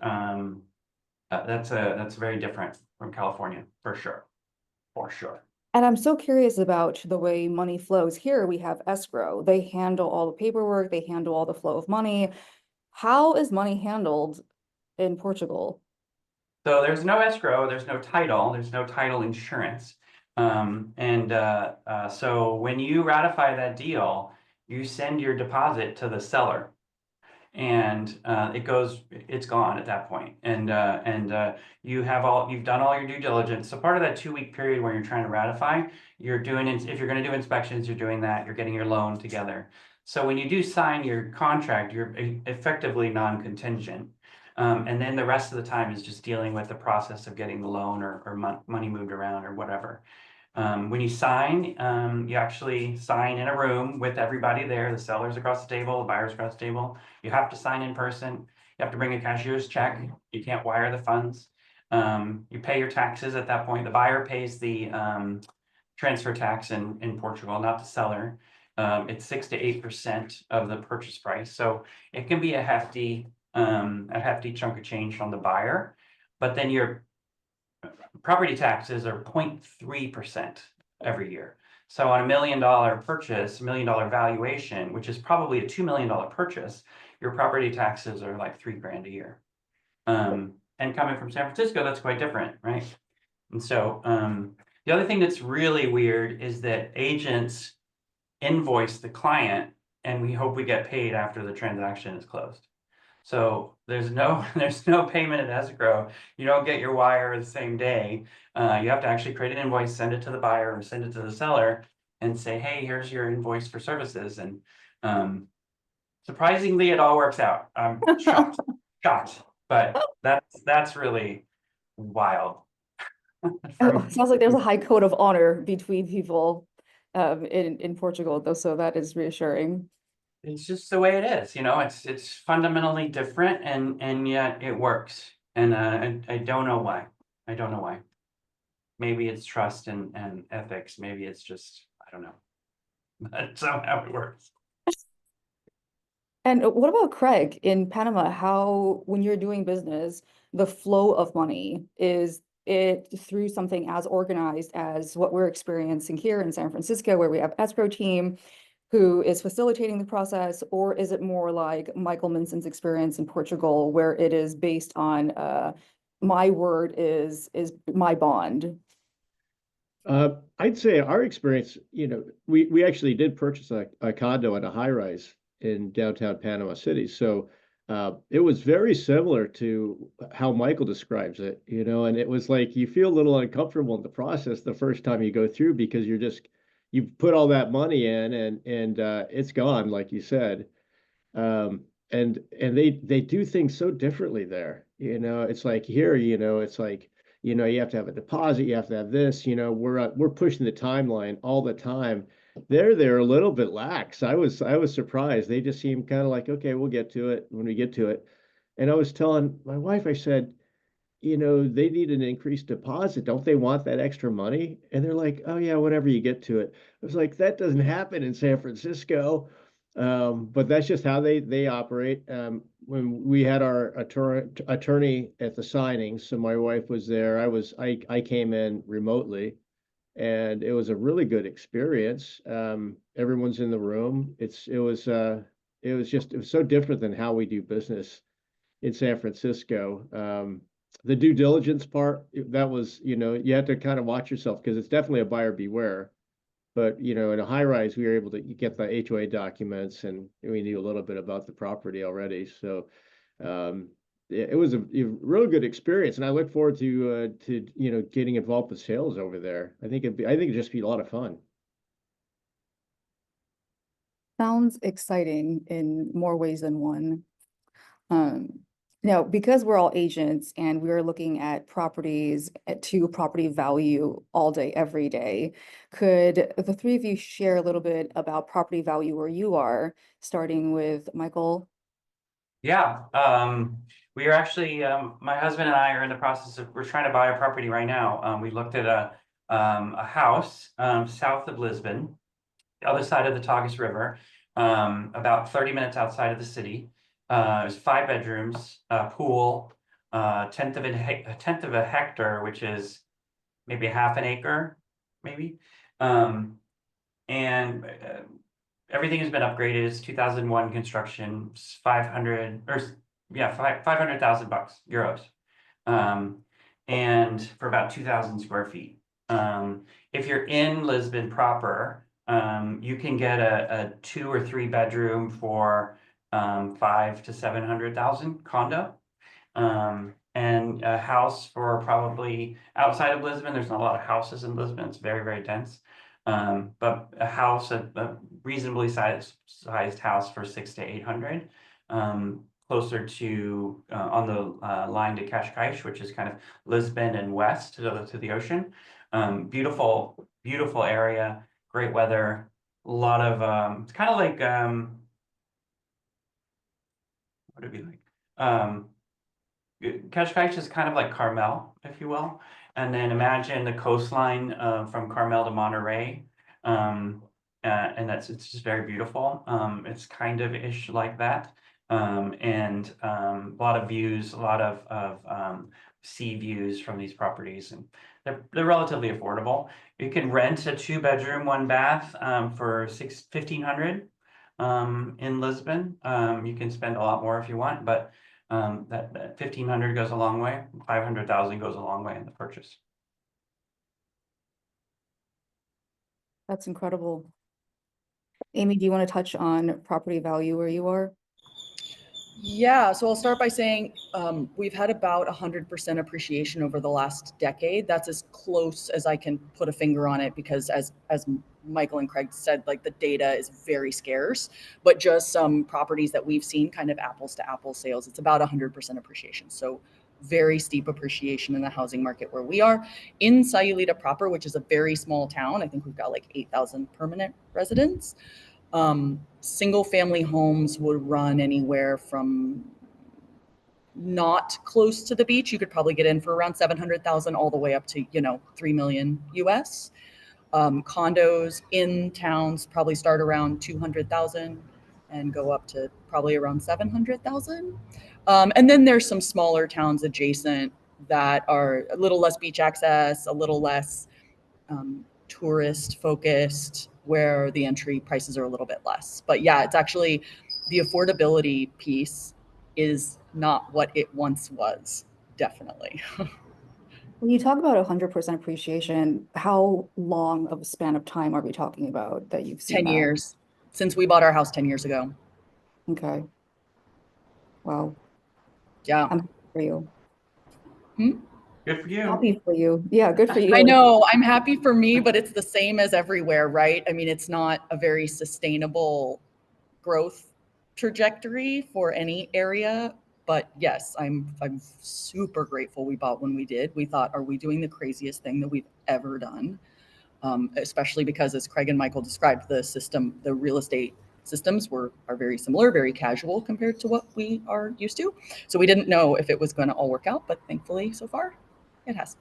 very different from California, for sure. For sure. And I'm so curious about the way money flows. Here we have escrow. They handle all the paperwork, they handle all the flow of money. How is money handled in Portugal? So there's no escrow, there's no title insurance. So when you ratify that deal, you send your deposit to the seller. And it's gone at that point. You've done all your due diligence. So part of that 2-week period where you're trying to ratify, if you're going to do inspections, you're doing that, you're getting your loan together. So when you do sign your contract, you're effectively non-contingent. And then the rest of the time is just dealing with the process of getting the loan or money moved around or whatever. When you sign, you actually sign in a room with everybody there, the sellers across the table, the buyers across the table. You have to sign in person. You have to bring a cashier's check. You can't wire the funds. You pay your taxes at that point. The buyer pays the transfer tax in Portugal, not the seller. It's 6 to 8% of the purchase price. So it can be a hefty chunk of change from the buyer, but then your property taxes are 0.3% every year. So on $1 million purchase, $1 million valuation, which is probably a $2 million purchase, your property taxes are like $3,000 a year. And coming from San Francisco, that's quite different, right? And so the other thing that's really weird is that agents invoice the client, and we hope we get paid after the transaction is closed. So there's no payment at escrow. You don't get your wire the same day. You have to actually create an invoice, send it to the buyer or send it to the seller, and say, hey, here's your invoice for services. And surprisingly, it all works out. I'm shocked, but that's really wild. Oh, it sounds like there's a high code of honor between people in Portugal, though, so that is reassuring. It's just the way it is, it's fundamentally different, and yet it works. And I don't know why. Maybe it's trust and ethics. Maybe it's just, I don't know. But somehow it works. And what about Craig in Panama? How, when you're doing business, the flow of money, is it through something as organized as what we're experiencing here in San Francisco, where we have escrow team who is facilitating the process, or is it more like Michael Minson's experience in Portugal, where it is based on my word is my bond? I'd say our experience, we actually did purchase a condo and a high rise in downtown Panama City. So it was very similar to how Michael describes it, and it was like you feel a little uncomfortable in the process the first time you go through, because you put all that money in and it's gone, like you said. And they do things so differently there. It's like here, it's like, you have to have a deposit, you have to have this, we're pushing the timeline all the time. They're a little bit lax. I was surprised. They just seem kind of like, okay, we'll get to it when we get to it. And I was telling my wife, I said, they need an increased deposit. Don't they want that extra money? And they're like, oh yeah, whenever you get to it. I was like, that doesn't happen in San Francisco. But that's just how they operate. When we had our attorney at the signing, so my wife was there. I came in remotely, and it was a really good experience. Everyone's in the room. It was so different than how we do business in San Francisco. The due diligence part, that was, you have to kind of watch yourself, because it's definitely a buyer beware. But, in a high rise, we were able to get the HOA documents, and we knew a little bit about the property already. So it was a real good experience, and I look forward to getting involved with sales over there. I think it'd just be a lot of fun. Sounds exciting in more ways than one. Now, because we're all agents and we're looking at properties to property value all day, every day, could the three of you share a little bit about property value where you are, starting with Michael? Yeah, we are actually, my husband and I are in the process of, we're trying to buy a property right now. We looked at a house south of Lisbon, the other side of the Tagus River, about 30 minutes outside of the city. There's 5 bedrooms, pool, a tenth of a hectare, which is maybe half an acre, maybe. And everything has been upgraded. It's 2001 construction, 500 or yeah, 500,000 bucks, euros. And for about 2,000 square feet. If you're in Lisbon proper, you can get a 2 or 3 bedroom for 5 to 700,000 condo. And a house for probably outside of Lisbon. There's not a lot of houses in Lisbon. It's very, very dense. But a house, a reasonably sized house for 600 to 800, closer to on the line to Cascais, which is kind of Lisbon and west to the ocean. Beautiful, beautiful area, great weather, a lot of it's kind of like what would it be like? Cascais is kind of like Carmel, if you will. And then imagine the coastline from Carmel to Monterey. And it's just very beautiful. It's kind of ish like that. And a lot of views, a lot of sea views from these properties. And they're relatively affordable. You can rent a 2-bedroom, 1-bath for $1,500 in Lisbon. You can spend a lot more if you want, but that 1,500 goes a long way. 500,000 goes a long way in the purchase. That's incredible. Amy, do you want to touch on property value where you are? Yeah, so I'll start by saying we've had about 100% appreciation over the last decade. That's as close as I can put a finger on it, because as Michael and Craig said, like, the data is very scarce, but just some properties that we've seen, kind of apples to apples sales, it's about 100% appreciation. So very steep appreciation in the housing market where we are. In Sayulita proper, which is a very small town, I think we've got like 8,000 permanent residents. Single family homes would run anywhere from not close to the beach. You could probably get in for around 700,000 all the way up to, 3 million US. Condos in towns probably start around 200,000 and go up to probably around 700,000. And then there's some smaller towns adjacent that are a little less beach access, a little less tourist focused, where the entry prices are a little bit less. But yeah, it's actually the affordability piece is not what it once was, definitely. When you talk about 100% appreciation, how long of a span of time are we talking about that you've seen 10 that? years since we bought our house 10 years ago. Okay. Wow. Yeah. I'm happy for you. Good for you. Happy for you. Yeah, good for you. I know, I'm happy for me, but it's the same as everywhere, right? I mean, it's not a very sustainable growth trajectory for any area. But yes, I'm super grateful we bought when we did. We thought, are we doing the craziest thing that we've ever done? Especially because, as Craig and Michael described, the real estate systems are very similar, very casual compared to what we are used to. So we didn't know if it was going to all work out, but thankfully so far it has.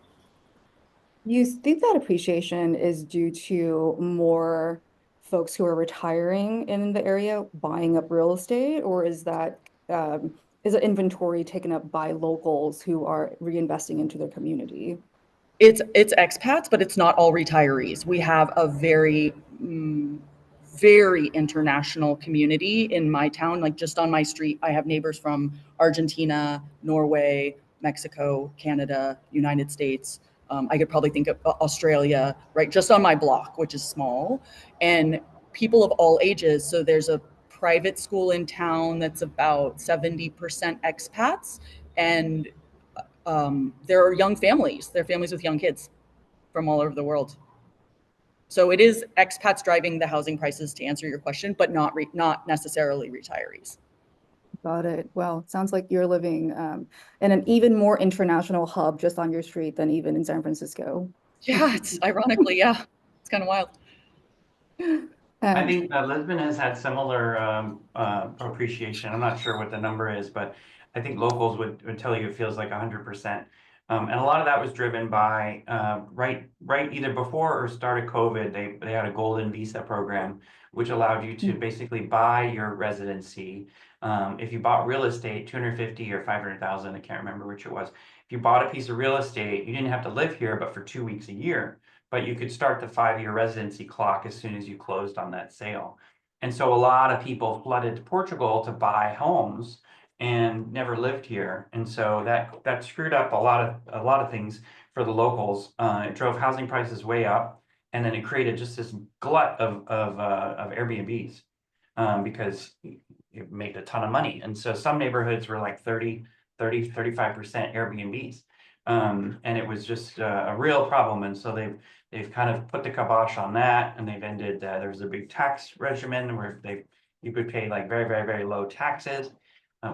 You think that appreciation is due to more folks who are retiring in the area buying up real estate, or is that is it inventory taken up by locals who are reinvesting into their community? It's expats, but it's not all retirees. We have a very very international community in my town. Like, just on my street, I have neighbors from Argentina, Norway, Mexico, Canada, United States, I could probably think of Australia, right, just on my block, which is small, and people of all ages. So there's a private school in town that's about 70% expats, and there are young families. There are families with young kids from all over the world. So it is expats driving the housing prices, to answer your question, but not necessarily retirees. Got it. Well, it sounds like you're living in an even more international hub just on your street than even in San Francisco. Yeah, it's ironically, yeah, it's kind of wild. I Um, think Lisbon has had similar appreciation. I'm not sure what the number is, but I think locals would tell you it feels like 100%. And a lot of that was driven by right either before or start of COVID, they had a golden visa program, which allowed you to basically buy your residency. If you bought real estate, 250 or 500,000, I can't remember which it was. If you bought a piece of real estate, you didn't have to live here, but for 2 weeks a year. But you could start the 5-year residency clock as soon as you closed on that sale. And so a lot of people flooded to Portugal to buy homes and never lived here. And so that screwed up a lot of things for the locals. It drove housing prices way up, and then it created just this glut of Airbnbs because it made a ton of money. And so some neighborhoods were like 35% Airbnbs. And it was just a real problem. And so they've kind of put the kibosh on that, and they've ended, there was a big tax regimen where you could pay like very, very, very low taxes.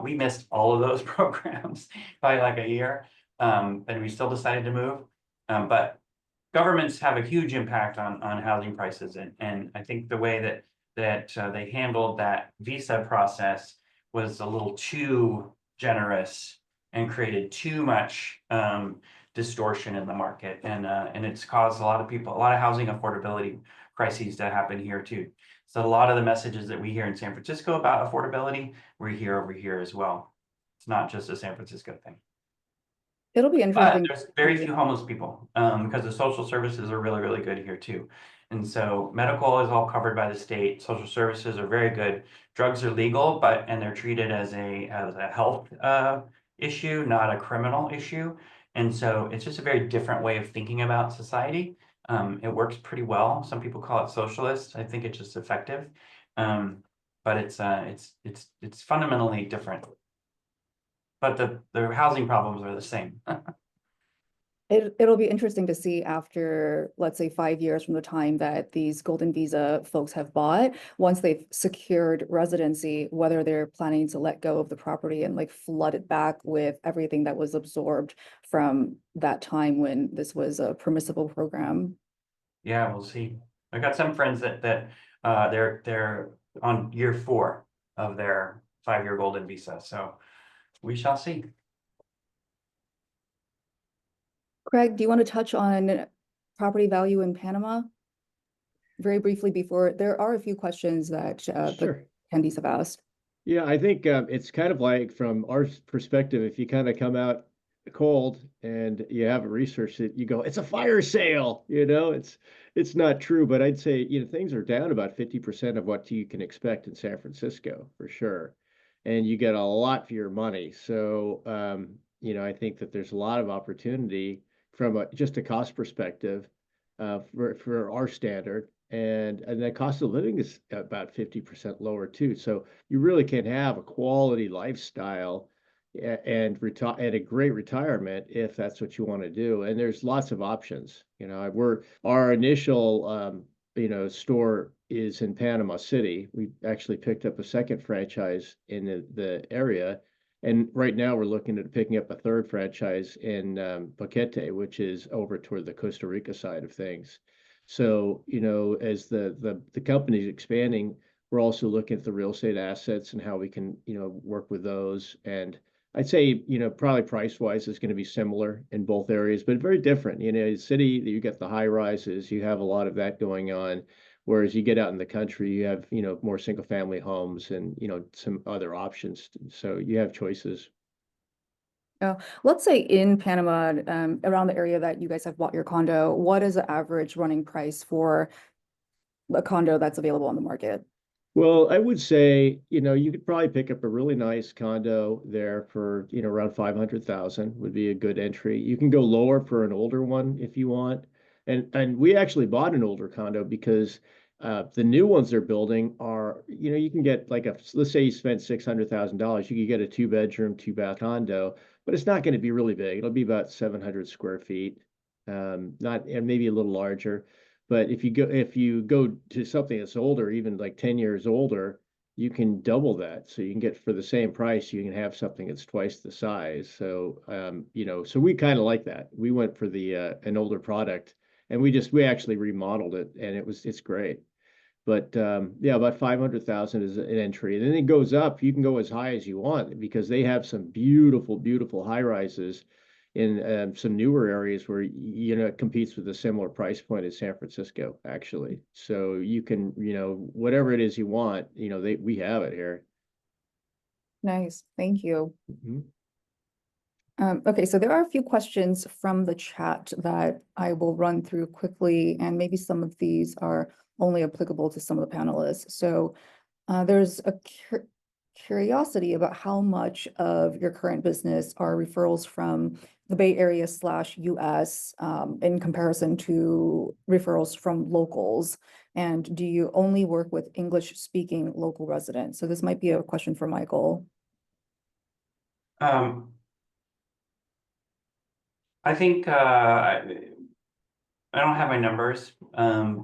We missed all of those programs by like a year, and we still decided to move. But governments have a huge impact on housing prices, and I think the way that they handled that visa process was a little too generous and created too much distortion in the market, and it's caused a lot of housing affordability crises to happen here too. So a lot of the messages that we hear in San Francisco about affordability, we hear over here as well. It's not just a San Francisco thing. It'll be But interesting. there's very few homeless people because the social services are really, really good here too. And so medical is all covered by the state. Social services are very good. Drugs are legal, and they're treated as a health issue, not a criminal issue. And so it's just a very different way of thinking about society. It works pretty well. Some people call it socialist. I think it's just effective. But it's fundamentally different. But the housing problems are the same. It'll be interesting to see after, let's say, 5 years from the time that these golden visa folks have bought, once they've secured residency, whether they're planning to let go of the property and like flood it back with everything that was absorbed from that time when this was a permissible program. Yeah, we'll see. I got some friends that they're on year 4 of their 5-year golden visa, so we shall see. Craig, do you want to touch on property value in Panama? Very briefly before, there are a few questions that the Sure. attendees have asked. Yeah, I think it's kind of like from our perspective, if you kind of come out cold and you haven't researched it, you go, it's a fire sale, it's not true. But I'd say, things are down about 50% of what you can expect in San Francisco for sure. And you get a lot for your money. So, I think that there's a lot of opportunity from just a cost perspective for our standard. And the cost of living is about 50% lower too. So you really can have a quality lifestyle and a great retirement if that's what you want to do. And there's lots of options. Our initial store is in Panama City. We actually picked up a second franchise in the area. And right now we're looking at picking up a third franchise in Boquete, which is over toward the Costa Rica side of things. So, as the company's expanding, we're also looking at the real estate assets and how we can, work with those. And I'd say, probably price wise is going to be similar in both areas, but very different. The city, you get the high rises, you have a lot of that going on. Whereas you get out in the country, you have, more single family homes and, some other options. So you have choices. Let's say in Panama, around the area that you guys have bought your condo, what is the average running price for a condo that's available on the market? Well, I would say, you could probably pick up a really nice condo there for, around 500,000 would be a good entry. You can go lower for an older one if you want. And we actually bought an older condo because the new ones they're building are, you can get like let's say you spent $600,000, you could get a 2 bedroom, 2 bath condo, but it's not going to be really big. It'll be about 700 square feet, not, and maybe a little larger. But if you go to something that's older, even like 10 years older, you can double that. So you can get for the same price, you can have something that's twice the size. So so we kind of like that. We went for the an older product and we actually remodeled it and it's great. But yeah, about 500,000 is an entry. And then it goes up. You can go as high as you want because they have some beautiful, beautiful high rises in some newer areas where, it competes with a similar price point as San Francisco, actually. So you can, whatever it is you want, we have it here. Nice, thank you. Mhm. Okay, so there are a few questions from the chat that I will run through quickly, and maybe some of these are only applicable to some of the panelists. So there's a curiosity about how much of your current business are referrals from the Bay Area / US in comparison to referrals from locals? And do you only work with English-speaking local residents? So this might be a question for Michael. I think I don't have my numbers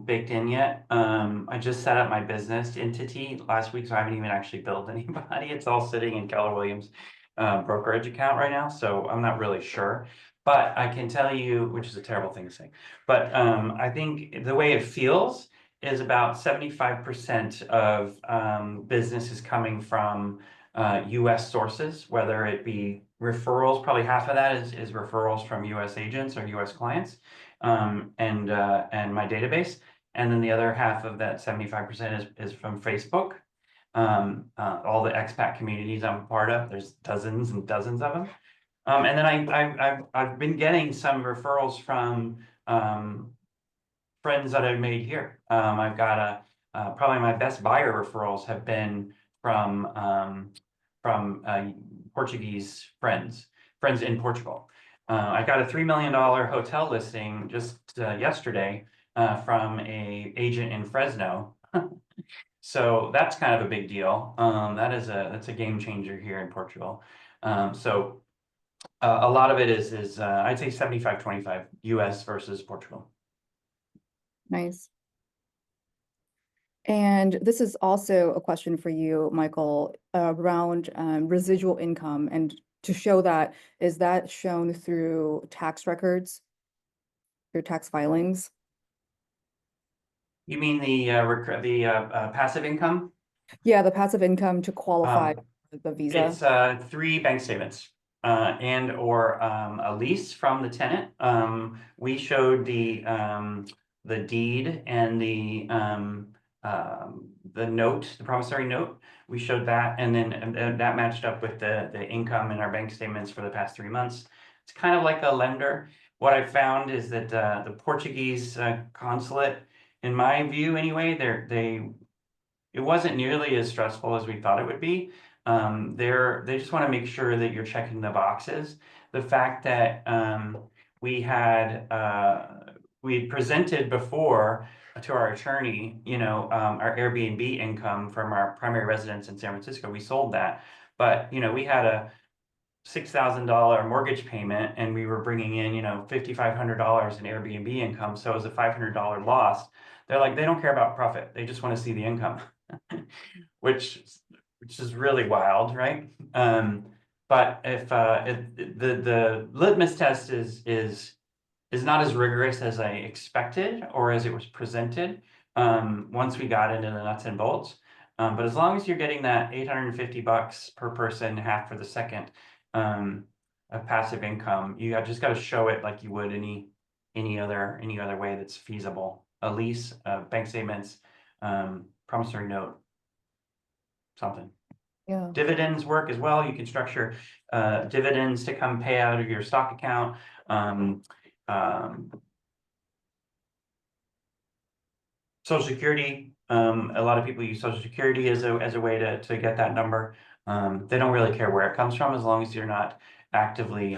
baked in yet. I just set up my business entity last week, so I haven't even actually billed anybody. It's all sitting in Keller Williams brokerage account right now, so I'm not really sure. But I can tell you, which is a terrible thing to say, but I think the way it feels is about 75% of business is coming from US sources, whether it be referrals. Probably half of that is referrals from US agents or US clients, and my database. And then the other half of that 75% is from Facebook. All the expat communities I'm a part of, there's dozens and dozens of them. And then I've been getting some referrals from friends that I've made here. I've got probably my best buyer referrals have been from Portuguese friends in Portugal. I got a $3 million hotel listing just yesterday from a agent in Fresno. So that's kind of a big deal. That's a game changer here in Portugal. So a lot of it is I'd say 75-25 US versus Portugal. Nice. And this is also a question for you, Michael, around residual income. And to show that, is that shown through tax records, your tax filings? You mean the passive income? Yeah, the passive income to qualify for the visa. It's 3 bank statements and or a lease from the tenant. We showed the deed and the note, the promissory note. We showed that, and then that matched up with the income in our bank statements for the past 3 months. It's kind of like a lender. What I found is that the Portuguese consulate, in my view anyway, it wasn't nearly as stressful as we thought it would be. They just want to make sure that you're checking the boxes. The fact that we had presented before to our attorney, our Airbnb income from our primary residence in San Francisco. We sold that, but we had a $6,000 mortgage payment, and we were bringing in $5,500 in Airbnb income. So it was a $500 loss. They're like, they don't care about profit. They just want to see the income, which is really wild, right? But if the litmus test is not as rigorous as I expected or as it was presented once we got into the nuts and bolts. But as long as you're getting that $850 per person, half for the second of passive income, you just got to show it like you would any other way that's feasible. A lease, bank statements, promissory note, something. Yeah. Dividends work as well. You can structure dividends to come pay out of your stock account. So Social Security, a lot of people use Social Security as a way to get that number. They don't really care where it comes from as long as you're not actively,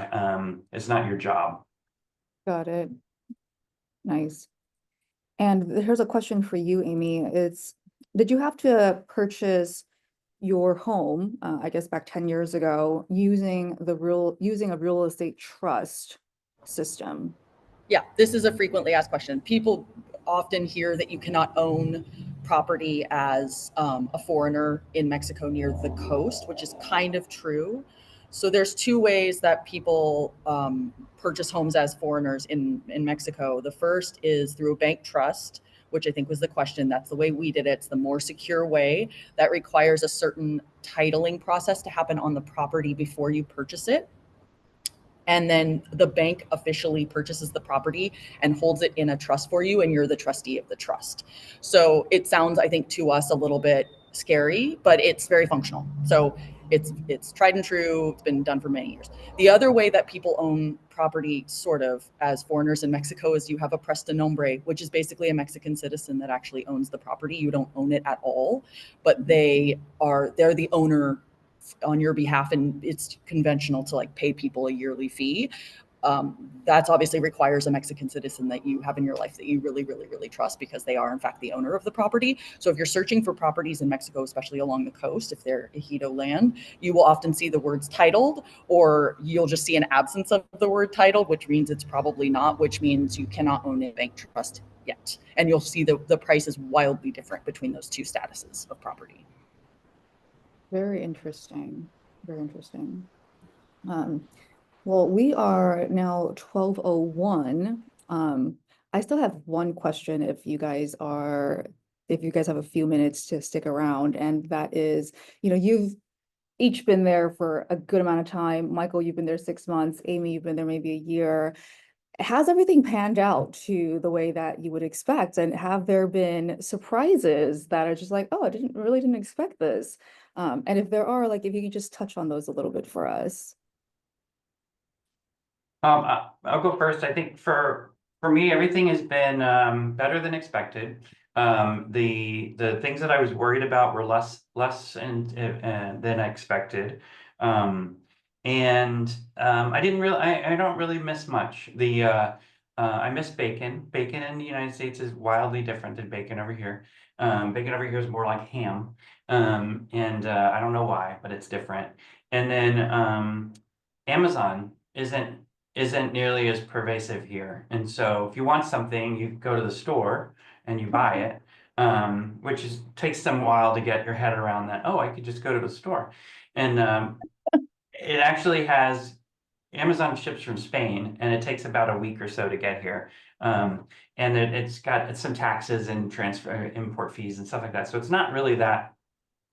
it's not your job. Got it. Nice. And here's a question for you, Amy. Did you have to purchase your home, I guess back 10 years ago, using a real estate trust system? Yeah, this is a frequently asked question. People often hear that you cannot own property as a foreigner in Mexico near the coast, which is kind of true. So there's two ways that people purchase homes as foreigners in Mexico. The first is through a bank trust, which I think was the question. That's the way we did it. It's the more secure way. That requires a certain titling process to happen on the property before you purchase it. And then the bank officially purchases the property and holds it in a trust for you, and you're the trustee of the trust. So it sounds, I think, to us a little bit scary, but it's very functional. So it's tried and true. It's been done for many years. The other way that people own property sort of as foreigners in Mexico is you have a prestanombre, which is basically a Mexican citizen that actually owns the property. You don't own it at all, but they're the owner on your behalf, and it's conventional to like pay people a yearly fee. That's obviously requires a Mexican citizen that you have in your life that you really, really, really trust, because they are in fact the owner of the property. So if you're searching for properties in Mexico, especially along the coast, if they're ejido land, you will often see the words titled, or you'll just see an absence of the word titled, which means it's probably not, which means you cannot own a bank trust yet. And you'll see the price is wildly different between those two statuses of property. Very interesting. Very interesting. Well, we are now 12:01. I still have one question if you guys have a few minutes to stick around, and that is, you've each been there for a good amount of time. Michael, you've been there 6 months. Amy, you've been there maybe a year. Has everything panned out to the way that you would expect? And have there been surprises that are just like, oh, I didn't expect this? And if there are, like, if you could just touch on those a little bit for us. I'll go first. I think for me, everything has been better than expected. The things that I was worried about were less than I expected. I don't really miss much. I miss bacon. Bacon in the United States is wildly different than bacon over here. Bacon over here is more like ham. I don't know why, but it's different. And then Amazon isn't nearly as pervasive here. And so if you want something, you go to the store and you buy it, which takes some while to get your head around that. Oh, I could just go to the store. And it actually has Amazon ships from Spain, and it takes about a week or so to get here. And it's got some taxes and transfer import fees and stuff like that. So it's not really that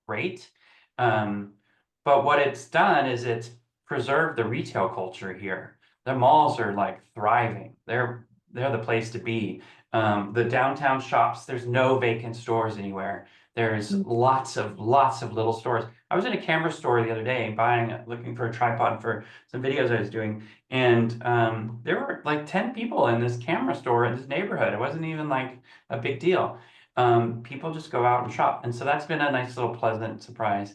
great. But what it's done is it's preserved the retail culture here. The malls are like thriving. They're the place to be. The downtown shops, there's no vacant stores anywhere. There's lots of little stores. I was in a camera store the other day looking for a tripod for some videos I was doing, and there were like 10 people in this camera store in this neighborhood. It wasn't even like a big deal. People just go out and shop, and so that's been a nice little pleasant surprise.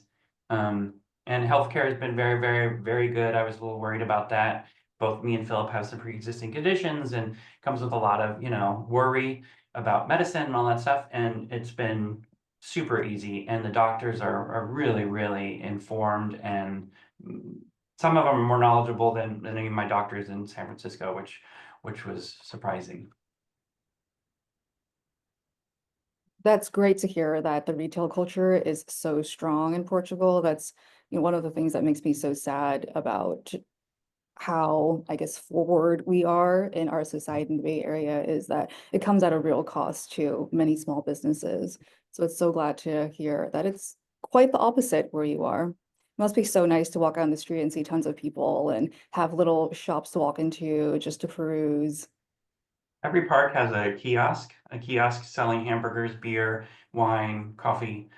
And healthcare has been very, very, very good. I was a little worried about that. Both me and Philip have some pre-existing conditions, and comes with a lot of, worry about medicine and all that stuff. And it's been super easy. And the doctors are really, really informed, and some of them are more knowledgeable than any of my doctors in San Francisco, which was surprising. That's great to hear that the retail culture is so strong in Portugal. That's, one of the things that makes me so sad about how, I guess, forward we are in our society in the Bay Area, is that it comes at a real cost to many small businesses. So it's so glad to hear that it's quite the opposite where you are. It must be so nice to walk on the street and see tons of people and have little shops to walk into just to peruse. Every park has a kiosk selling hamburgers, beer, wine, coffee,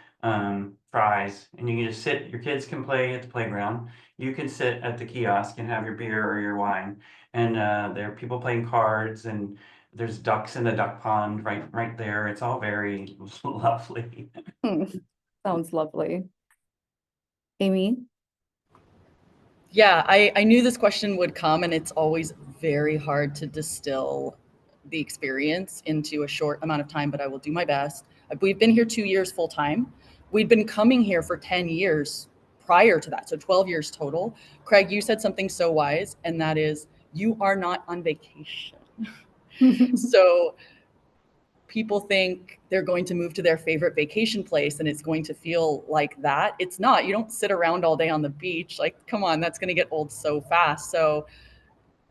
fries, and you can just sit. Your kids can play at the playground. You can sit at the kiosk and have your beer or your wine. And there are people playing cards, and there's ducks in the duck pond right there. It's all very lovely. Sounds lovely. Amy? Yeah, I knew this question would come, and it's always very hard to distill the experience into a short amount of time, but I will do my best. We've been here 2 years full time. We'd been coming here for 10 years prior to that, so 12 years total. Craig, you said something so wise, and that is you are not on vacation. So people think they're going to move to their favorite vacation place and it's going to feel like that. It's not. You don't sit around all day on the beach. Like, come on, that's going to get old so fast. So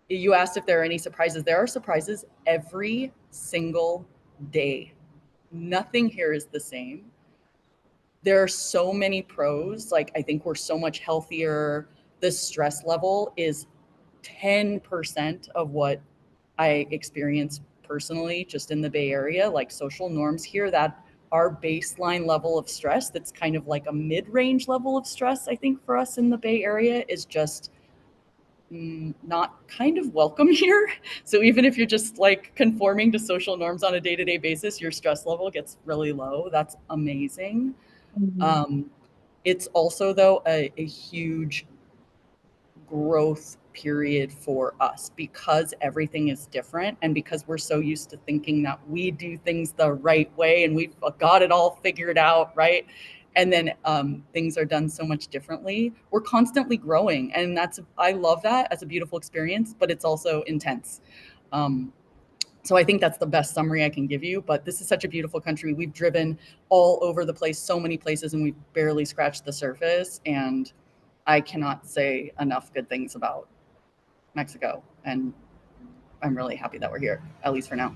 you asked if there are any surprises. There are surprises every single day. Nothing here is the same. There are so many pros. Like, I think we're so much healthier. The stress level is 10% of what I experience personally just in the Bay Area, like social norms here that our baseline level of stress, that's kind of like a mid-range level of stress, I think for us in the Bay Area is just not kind of welcome here. So even if you're just like conforming to social norms on a day-to-day basis, your stress level gets really low. That's amazing. It's also though a huge growth period for us because everything is different and because we're so used to thinking that we do things the right way and we've got it all figured out, right? And then things are done so much differently. We're constantly growing, and I love that as a beautiful experience, but it's also intense. So I think that's the best summary I can give you, but this is such a beautiful country. We've driven all over the place, so many places, and we've barely scratched the surface. And I cannot say enough good things about Mexico, and I'm really happy that we're here, at least for now.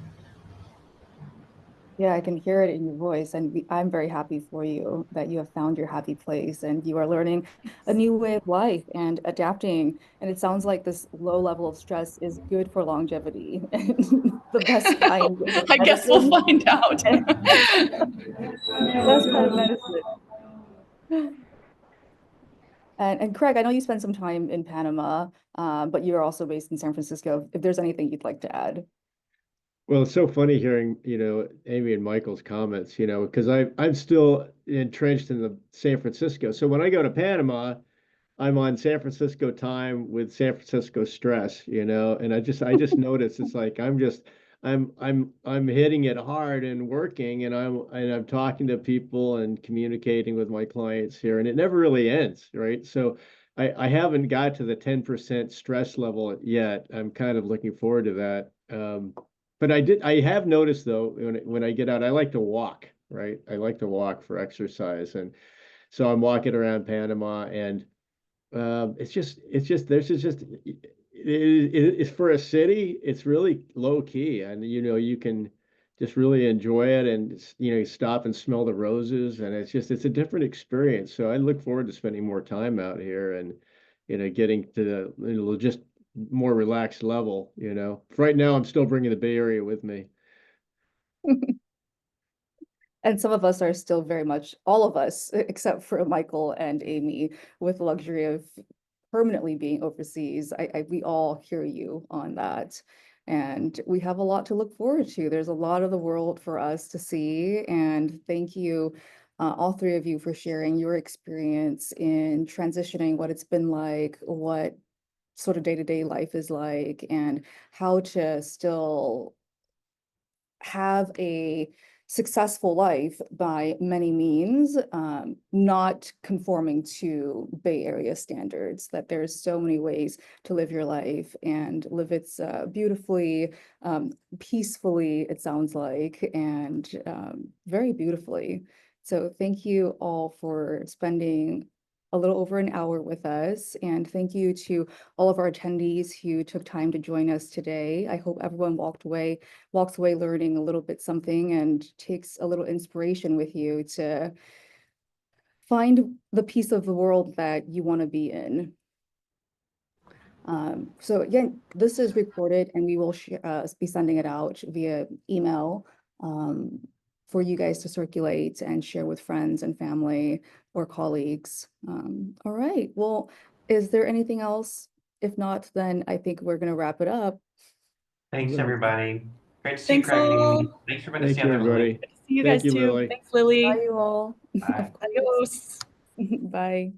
Yeah, I can hear it in your voice, and I'm very happy for you that you have found your happy place and you are learning a new way of life and adapting. And it sounds like this low level of stress is good for longevity, the best kind of I guess we'll medicine. find out. The best kind of medicine. And Craig, I know you spent some time in Panama, but you're also based in San Francisco. If there's anything you'd like to add. Well, it's so funny hearing, Amy and Michael's comments, because I'm still entrenched in the San Francisco. So when I go to Panama, I'm on San Francisco time with San Francisco stress, and I just noticed it's like I'm hitting it hard and working, and I'm talking to people and communicating with my clients here, and it never really ends, right? So I haven't got to the 10% stress level yet. I'm kind of looking forward to that. But I have noticed though, when I get out, I like to walk, right? I like to walk for exercise. And so I'm walking around Panama, and it's for a city, it's really low key, and you can just really enjoy it, and stop and smell the roses, and it's a different experience. So I look forward to spending more time out here, and getting to the just more relaxed level. Right now I'm still bringing the Bay Area with me. And some of us are still very much, all of us, except for Michael and Amy, with the luxury of permanently being overseas. We all hear you on that. And we have a lot to look forward to. There's a lot of the world for us to see. And thank you, all three of you, for sharing your experience in transitioning, what it's been like, what sort of day-to-day life is like, and how to still have a successful life by many means, not conforming to Bay Area standards, that there's so many ways to live your life and live it beautifully, peacefully, it sounds like, and very beautifully. So thank you all for spending a little over an hour with us. And thank you to all of our attendees who took time to join us today. I hope everyone walks away learning a little bit something and takes a little inspiration with you to find the piece of the world that you want to be in. So again, this is recorded and we will be sending it out via email for you guys to circulate and share with friends and family or colleagues. All right, well, is there anything else? If not, then I think we're going to wrap it up. Thanks, everybody. Great to see you, Thanks Craig and Amy. all. Thanks for bringing us Thank you, together, Lily. everybody. Good to see you Thank guys you, too. Lily. Thanks, Lily. Bye, you all. Bye. Adios. Bye.